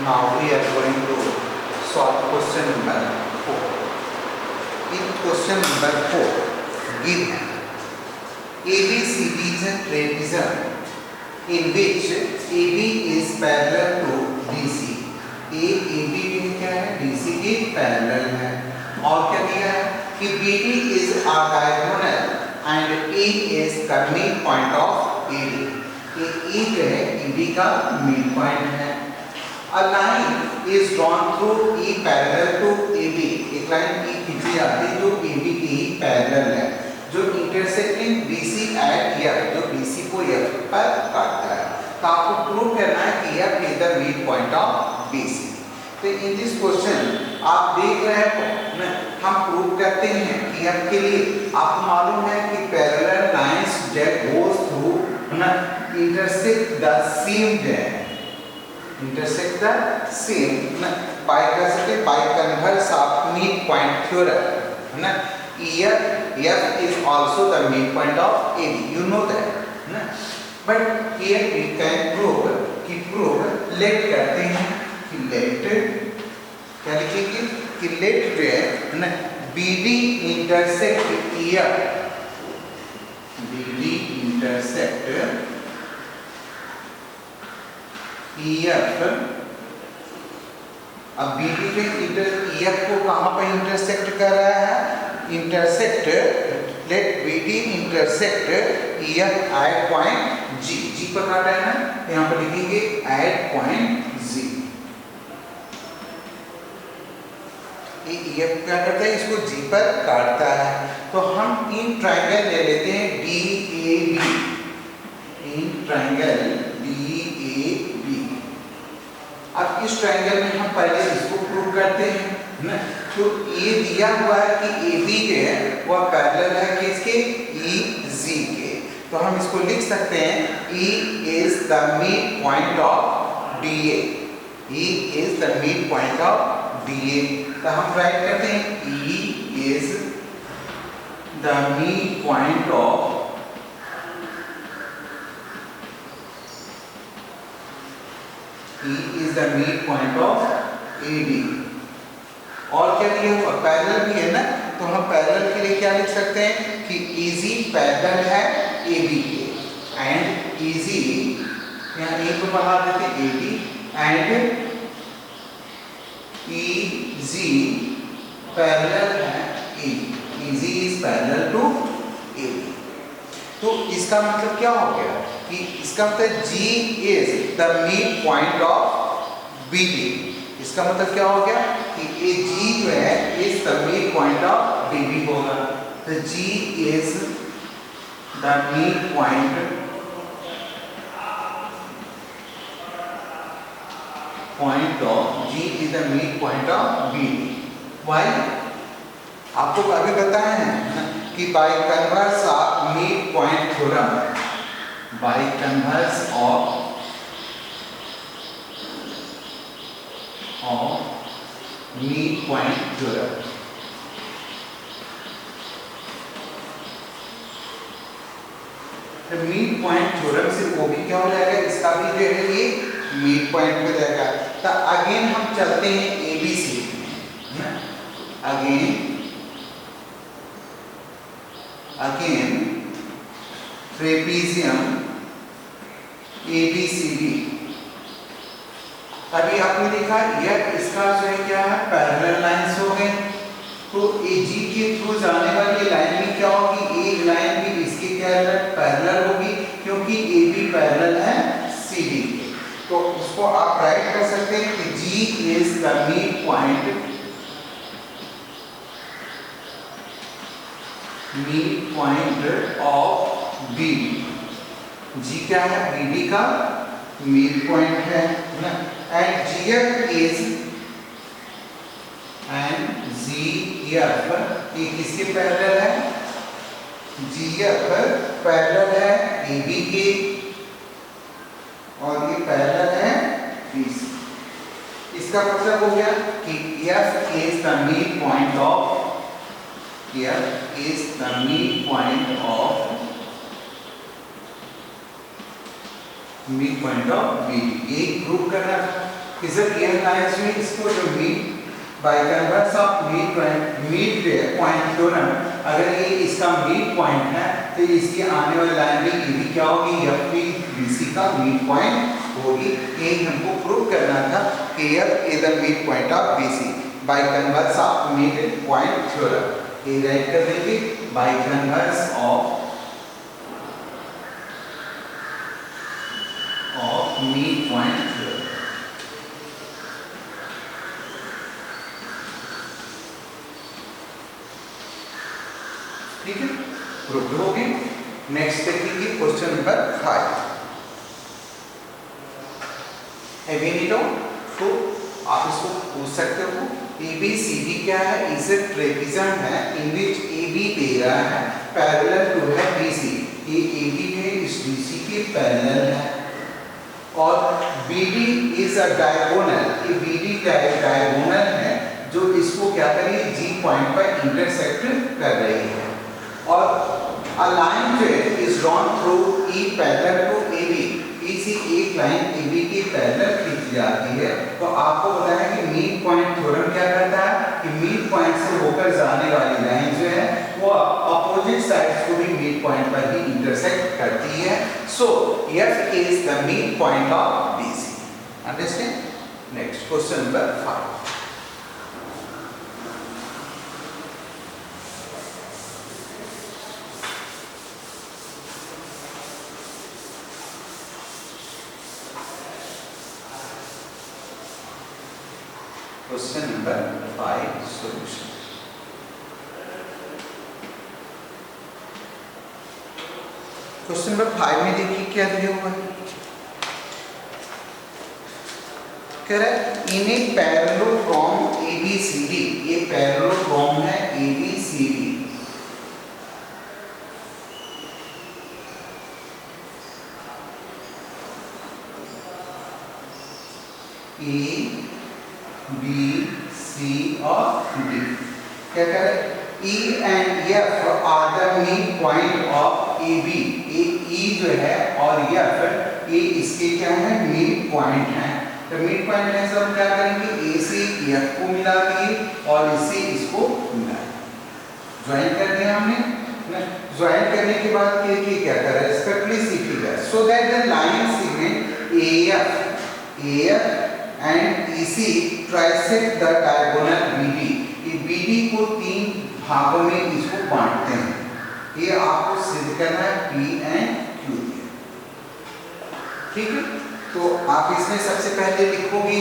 Now we are going to solve question number 4. In question number 4, give ABCD's trapezium in which AB is parallel to DC. AB में क्या है? DC के parallel है. और क्या दिया है कि BD is a diagonal and E is the midpoint of AD. ये E जो है ED का midpoint है. A line is drawn through E parallel to AB. एक लाइन E खींची जाती है जो AB की पैरेलल है, जो इंटरसेक्टिंग BC एट F, जो BC को F पर काटता है. तो आपको प्रूव करना है कि F is the midpoint of BC. तो इन दिस क्वेश्चन आप देख रहे हो हम प्रूव करते हैं कि F के लिए आपको मालूम है कि parallel lines that goes through intersect the same that intersect the same by converse of midpoint theorem, है ना. F is also the midpoint of AD, you know that, है ना. But here we can prove let करते हैं कि let क्या लिखेंगे कि let जो है ना BD intersect F, BD intersect EF. अब BD पे EF को कहाँ पर इंटरसेक्ट कर रहा है? Intersect let BD intersect EF at point G. G पर काटा है ना, यहाँ पर लिखेंगे एट पॉइंट G. ये EF क्या करता है? इसको G पर काटता है. तो हम इन ट्रायंगल ले लेते हैं DAB. In triangle DAB. अब इस ट्रायंगल में हम पहले इसको प्रूव करते हैं ना. तो ये दिया हुआ है कि AB जो है वह पैरेलल है किसके? EG के. तो हम इसको लिख सकते हैं E is the midpoint of DA. E is the midpoint of DA. तो हम राइट करते हैं E is the midpoint of E is the midpoint of AD. और क्या दिया हुआ? पैरेलल भी है ना, तो हम पैरेलल के लिए क्या लिख सकते हैं कि EG पैरेलल है AB के एंड EG यहाँ A को बढ़ा देते हैं AD एंड EG पैरेलल है AD. EG is parallel to AD. तो इसका मतलब क्या हो गया कि इसका मतलब G is the midpoint of BD. इसका मतलब क्या हो गया कि ये G जो है is the midpoint of BD होगा. तो G is the midpoint of G is the midpoint of BD. Why? आपको अभी बताया है कि by converse of midpoint theorem, by converse of midpoint theorem. तो midpoint theorem से वो भी क्या हो जाएगा? इसका भी जो है ये midpoint हो जाएगा. तो अगेन हम चलते हैं ABC में. Again trapezium ABCD. अभी आपने देखा यह इसका जो है क्या है? पैरेलल लाइंस हो गए. तो AG के थ्रू जाने वाली लाइन में क्या होगी? एक लाइन भी इसके क्या पैरेलल होगी क्योंकि AB पैरेलल है CD के. तो उसको आप राइट कर सकते हैं कि G is the midpoint of BD. G क्या है? BD का midpoint है ना. And GF is and GF ये किसके पैरेलल है? GF पैरेलल है AB के और ये पैरेलल है BC. इसका मतलब हो गया कि F is the midpoint of midpoint of BD. ये प्रूव करना था. इस रियल लाइंस में इसको जो meet by converse of midpoint theorem, अगर ये इसका मीट पॉइंट है तो इसकी आने वाली लाइन भी ये भी क्या होगी, एफ बीसी का मीट पॉइंट होगी। ये हमको प्रूव करना था कि F is the midpoint of BC by converse of midpoint theorem. ये राइट कर देंगे by converse of midpoint theorem. ठीक है, प्रूव हो गई। नेक्स्ट देखेंगे क्वेश्चन नंबर 5। एवेनिडो तो आप इसको पूछ सकते हो ABCD क्या है, इसे ट्रेपेजम है इन विच AB दे रहा है पैरेलल टू है BC। ये AB है इस BC के पैरेलल है और BD इज अ डायगोनल। ये BD डायगोनल है जो इसको क्या करेगी, G पॉइंट पर इंटरसेक्ट कर रही है और a line जो है is drawn through E parallel to AB। इसी एक लाइन AB के पैरेलल खींची जाती है। तो आपको पता है कि मीट पॉइंट थ्योरम क्या करता है कि मीट पॉइंट से होकर जाने वाली लाइन जो है वो अपोजिट साइड्स को भी मीट पॉइंट पर ही इंटरसेक्ट करती है। सो F is the meet point of BC। Understand? Next question number 5। Question number 5 solution। Question number 5 में देखिए क्या दिया हुआ है, कह रहा है इन ए पैरेललोग्राम ABCD। ये पैरेललोग्राम है ABCD। A B C और D क्या कह रहे हैं, E and F are the meet point of AB। E जो है और F ये इसके क्या है, मीट पॉइंट है। तो मीट पॉइंट है सब क्या करेंगे, A से F को मिला दिए और इससे इसको मिला ज्वाइन कर दिया हमने। ज्वाइन करने के बाद क्या कर रहा है, इसका please figure so that the line segment AF and EC trisect the diagonal BD। ये BD को 3 भागों में इसको बांटते हैं। ये आपको सिद्ध करना है P and Q। ठीक है, तो आप इसमें सबसे पहले लिखोगे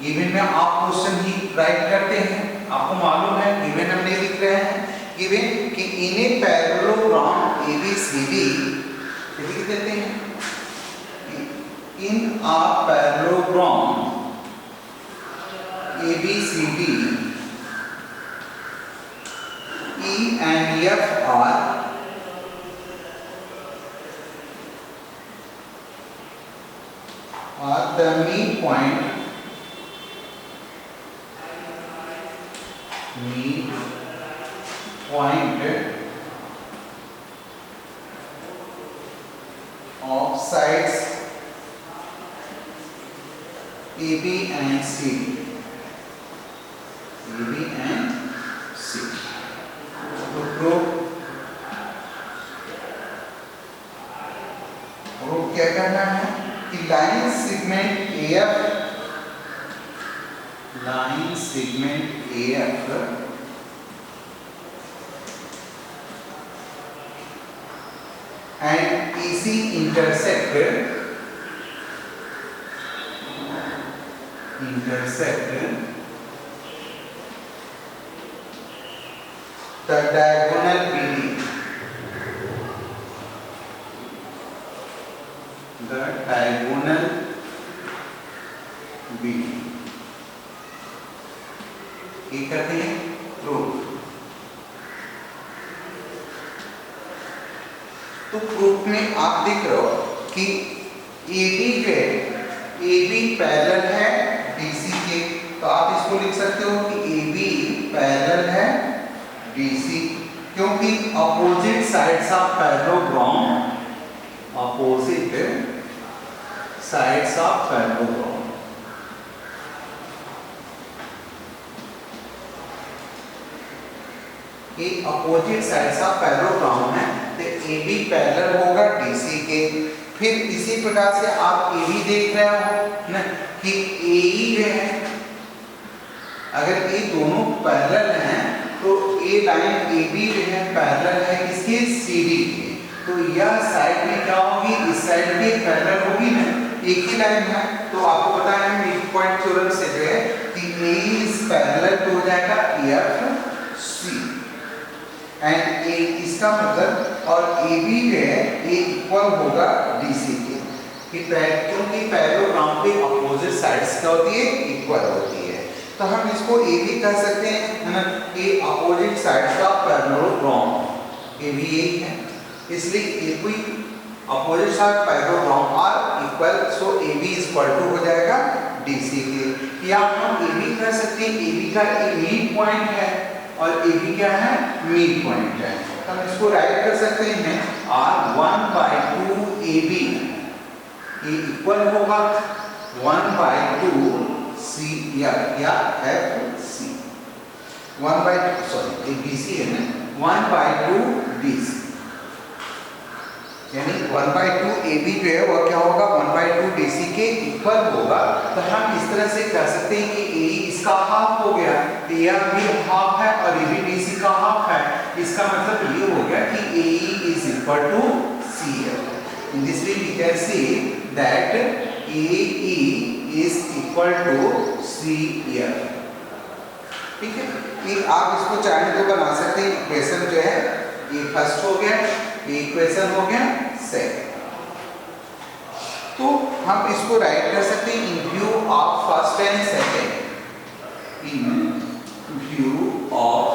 गिवन में आप क्वेश्चन ही राइट करते हैं। आपको मालूम है गिवन हमने लिख रहे हैं, गिवन कि इन ए पैरेललोग्राम ABCD लिख देते हैं in a parallelogram ABCD E and F are the meet point of sides AB and CD। AB and CD तो प्रूफ क्या करना है कि line segment AF and EC intersect the diagonal BD। The diagonal BD ये कहते हैं proof. तो proof में आप देख रहे हो कि AB पैरेलल है DC के, तो आप इसको लिख सकते हो कि AB पैरेलल है DC, क्योंकि opposite sides of parallelogram sides of parallelogram. ये अपोजिट साइड्स ऑफ पैरेललोग्राम है, तो AB पैरेलल होगा DC के। फिर इसी प्रकार से आप AB देख रहे हो ना कि AE जो है, अगर ये दोनों पैरेलल हैं तो A लाइन AB जो है पैरेलल है किसके, CD के। तो यह साइड में क्या होगी, इस साइड भी पैरेलल होगी ना, एक ही लाइन है। तो आपको पता है मिड पॉइंट थ्योरम से जो है कि A इज पैरेलल टू हो जाएगा FC एंड ए इसका मतलब और ए बी जो है ये इक्वल होगा DC के, कि क्योंकि पैरेललोग्राम पे अपोजिट साइड्स क्या होती है, इक्वल होती है। तो हम इसको ए भी कह सकते हैं, है ना, कि अपोजिट साइड्स का पैरेललोग्राम ए भी यही है, इसलिए ये कोई opposite side parallelogram are equal, so A B equal to हो जाएगा DC के। या हम ए भी कह सकते हैं, ए बी का एक मिड पॉइंट है और ए बी क्या है, मिड पॉइंट है। तो हम इसको राइट कर सकते हैं R1/2 AB ये इक्वल होगा 1/2 C या FC 1/2, सॉरी ये BC है ना, 1/2 BC, यानी 1/2 AB जो है वो क्या होगा, 1/2 DC के इक्वल होगा। तो हम इस तरह से कह सकते हैं कि A इसका हाफ हो गया, यह भी हाफ है और ये भी DC का हाफ है। इसका मतलब ये हो गया कि AE is equal to CF. In this way we can see that AE is equal to CF. ठीक है, ये आप इसको चाहे तो बना सकते हैं, इक्वेशन जो है ये फर्स्ट हो गया, ये इक्वेशन हो गया सेकंड। तो हम इसको राइट कर सकते हैं इन view of first and second, in view of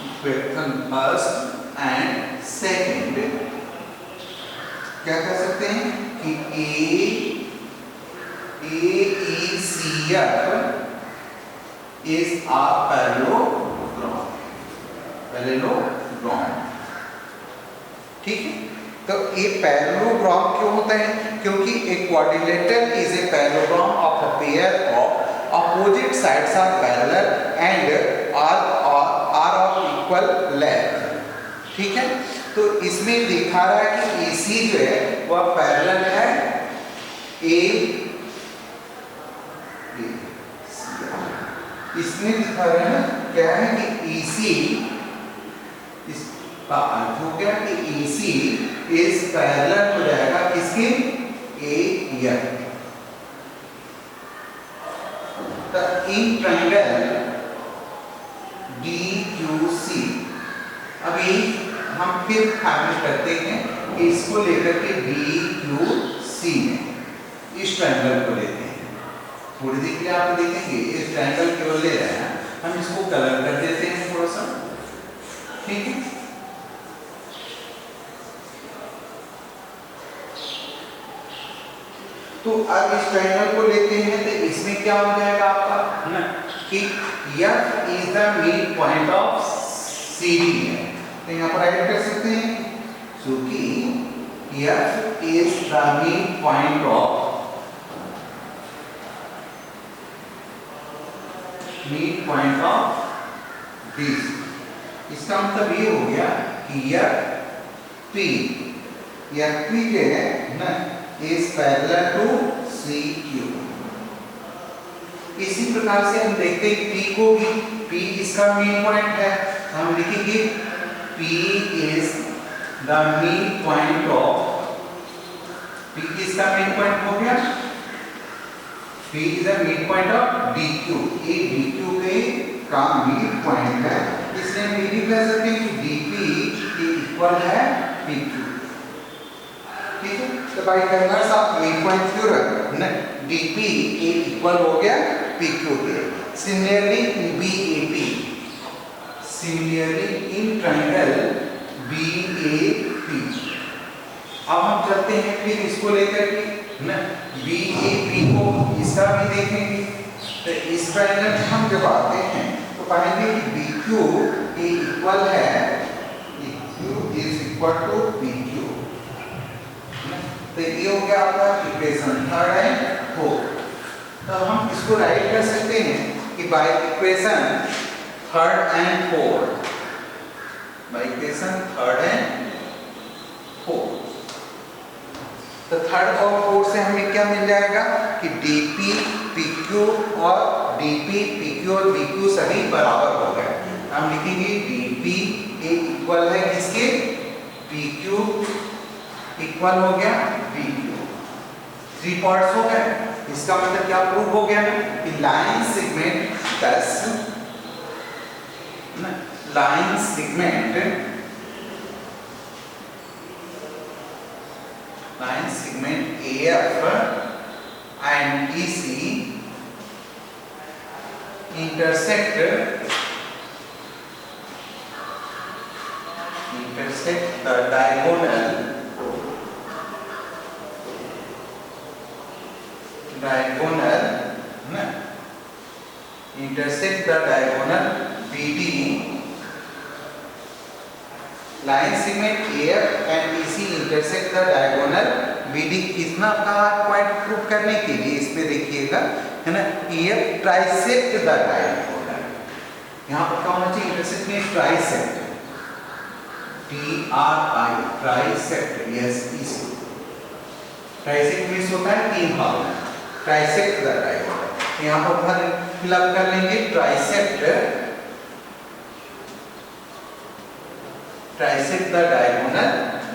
equation first and second क्या कर सकते हैं कि AECF is a पैरेललोग्राम। ठीक है, तो ये पैरेललोग्राम क्यों होता है, क्योंकि एक quadrilateral is a parallelogram of a pair of opposite sides are parallel and are of equal length. ठीक है, तो इसमें दिखा रहा है कि AC जो है वह पैरेलल है इसमें दिखा रहा है ना, क्या है कि EC इसका अर्थ हो गया कि EC इस पैरेलल हो जाएगा किसके, AF। तो इन ट्रायंगल DQC, अभी हम फिर फाइंड करते हैं कि इसको लेकर के DQC में इस ट्रायंगल को लेते हैं। थोड़ी देर के लिए आप देखेंगे इस ट्रायंगल केवल ले रहे हैं, हम इसको कलर कर देते हैं थोड़ा सा। ठीक है, तो अब इस ट्रायंगल को लेते हैं, तो इसमें क्या हो जाएगा आपका ना कि F is the mid point of CD है, तो यहाँ पर राइट कर सकते हैं, सो कि F is the mid point of DC। इसका मतलब ये हो गया कि FP जो है ना is parallel to CQ। इसी प्रकार से हम देखते हैं P को भी, P इसका मिड पॉइंट है, हम लिखेंगे P is the mid point of, P इसका मिड पॉइंट हो गया, P is the mid point of DQ, ये DQ के का मिड पॉइंट है, इसलिए हम ये भी कह सकते हैं कि DP इक्वल है PQ। ठीक है, तो bye converse of mid point theorem ना DP इक्वल हो गया PQ के। Similarly BAP, similarly in triangle BAP, अब हम चलते हैं फिर इसको लेकर के ना BAP को इसका भी देखेंगे। तो इस ट्रायंगल में हम जब आते हैं तो पाएंगे कि BQ इक्वल है, BQ is equal to PQ। तो ये हो गया आपका इक्वेशन थर्ड एंड फोर्थ। तो हम इसको राइट कर सकते हैं कि by equation third and fourth, by equation third and fourth. तो थर्ड और फोर्थ से हमें क्या मिल जाएगा कि dp pq और dp pq और dq सभी बराबर हो गए। हम लिखेंगे dp इक्वल है किसके, pq इक्वल हो गया pq। 3 पार्ट्स हो गए। इसका मतलब क्या प्रूव हो गया कि line segment 10 line segment AF and EC intersect the diagonal BD। Line segment AF and EC intersect the diagonal BD। कितना का पॉइंट प्रूव करने के लिए इसमें देखिएगा है ना, AF ट्राइसेक्ट द डायगोनल। यहाँ पर क्या होना चाहिए, इंटरसेक्ट में ट्राइसेक्ट, TRI ट्राइसेक्ट, यस इसी ट्राइसेक्ट में होता है 3 भाग में, ट्राइसेक्ट द डायगोनल। यहाँ पर फिलअप कर लेंगे ट्राइसेक्ट द डायगोनल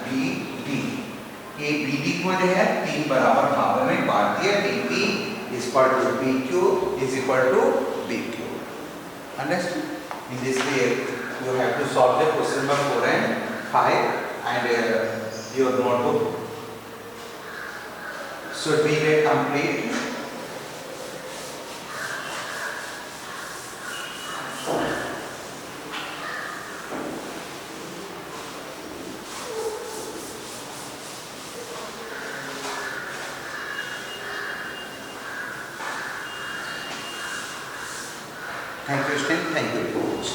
BD। ये BD को जो है 3 बराबर भागों में बांट दिया, DP is equal to PQ is equal to BQ। Understood? In this way you have to solve the question number 4 and 5 and your notebook should be complete। Thank you, Steve. Thank you very much.